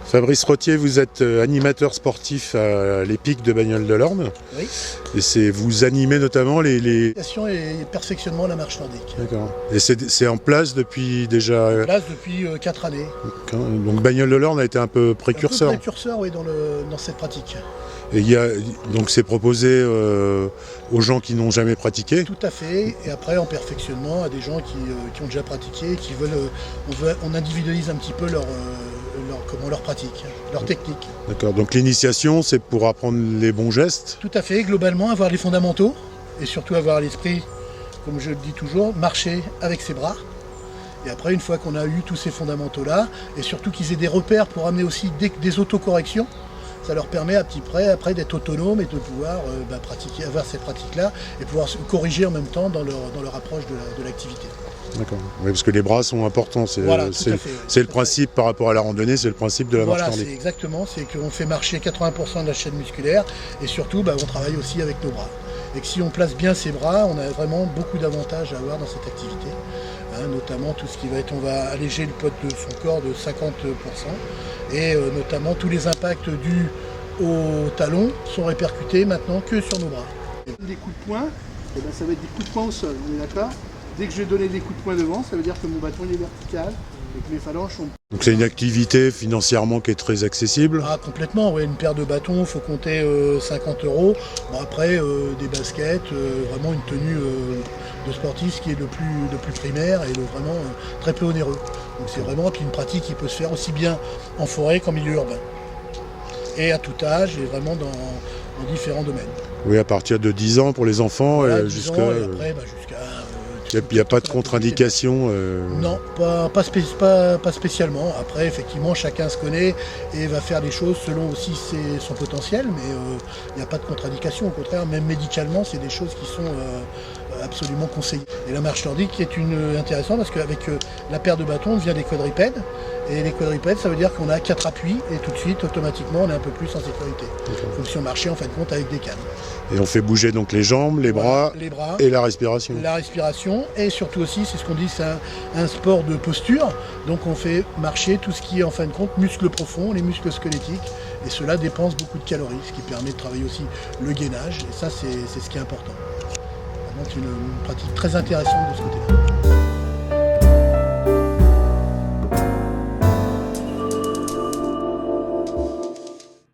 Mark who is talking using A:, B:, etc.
A: Fabrice Rottier, vous êtes animateur sportif à l'EPIC de Bagnoles-de-l'Orne.
B: Oui.
A: Et vous animez notamment les...
B: Et perfectionnement de la marche nordique.
A: D'accord. Et c'est en place depuis déjà...
B: En place depuis 4 années.
A: Donc Bagnoles-de-l'Orne a été un peu précurseur.
B: Un peu précurseur, oui, dans cette pratique.
A: Et donc c'est proposé aux gens qui n'ont jamais pratiqué.
B: Tout à fait. Et après en perfectionnement à des gens qui ont déjà pratiqué, qui veulent, on individualise un petit peu leur pratique, leur technique.
A: D'accord. Donc l'initiation, c'est pour apprendre les bons gestes.
B: Tout à fait. Globalement, avoir les fondamentaux et surtout avoir l'esprit, comme je le dis toujours, marcher avec ses bras. Et après, une fois qu'on a eu tous ces fondamentaux-là, et surtout qu'ils aient des repères pour amener aussi des autocorrections, ça leur permet à petit près après d'être autonome et de pouvoir pratiquer, avoir ces pratiques-là et pouvoir se corriger en même temps dans leur approche de l'activité.
A: D'accord. Oui, parce que les bras sont importants. C'est
B: voilà,
A: le principe par rapport à la randonnée, c'est le principe de la marche nordique.
B: Voilà, c'est exactement. C'est qu'on fait marcher 80% de la chaîne musculaire et surtout, on travaille aussi avec nos bras. Et que si on place bien ses bras, on a vraiment beaucoup d'avantages à avoir dans cette activité. Notamment tout ce qui va être, on va alléger le poids de son corps de 50%. Et notamment tous les impacts dus au talon sont répercutés maintenant que sur nos bras. Des coups de poing, ça va être des coups de poing au sol, on est d'accord? Dès que je vais donner des coups de poing devant, ça veut dire que mon bâton il est vertical et que mes phalanges sont...
A: Donc c'est une activité financièrement qui est très accessible?
B: Ah complètement, ouais, une paire de bâtons, il faut compter 50 €. Bon, après, des baskets, vraiment une tenue de sportif qui est le plus primaire et vraiment très peu onéreux. Donc c'est vraiment une pratique qui peut se faire aussi bien en forêt qu'en milieu urbain. Et à tout âge et vraiment dans différents domaines.
A: Oui, à partir de 10 ans pour les enfants,
B: voilà,
A: jusqu'à...
B: Et après, jusqu'à...
A: Il n'y a pas de contre-indication
B: Non, pas spécialement. Après, effectivement, chacun se connaît et va faire des choses selon aussi son potentiel, mais il n'y a pas de contre-indication. Au contraire, même médicalement, c'est des choses qui sont absolument conseillées. Et la marche nordique est intéressante parce qu'avec la paire de bâtons, on vient des quadrupèdes. Et les quadrupèdes, ça veut dire qu'on a 4 appuis et tout de suite, automatiquement, on est un peu plus en sécurité. Comme si on marchait en fin de compte avec des cannes.
A: Et on fait bouger donc les jambes, les bras et la respiration.
B: La respiration et surtout aussi, c'est ce qu'on dit, c'est un sport de posture. Donc on fait marcher tout ce qui est en fin de compte muscles profonds, les muscles squelettiques. Et cela dépense beaucoup de calories, ce qui permet de travailler aussi le gainage. Et ça, c'est ce qui est important. Vraiment, c'est une pratique très intéressante de ce côté-là.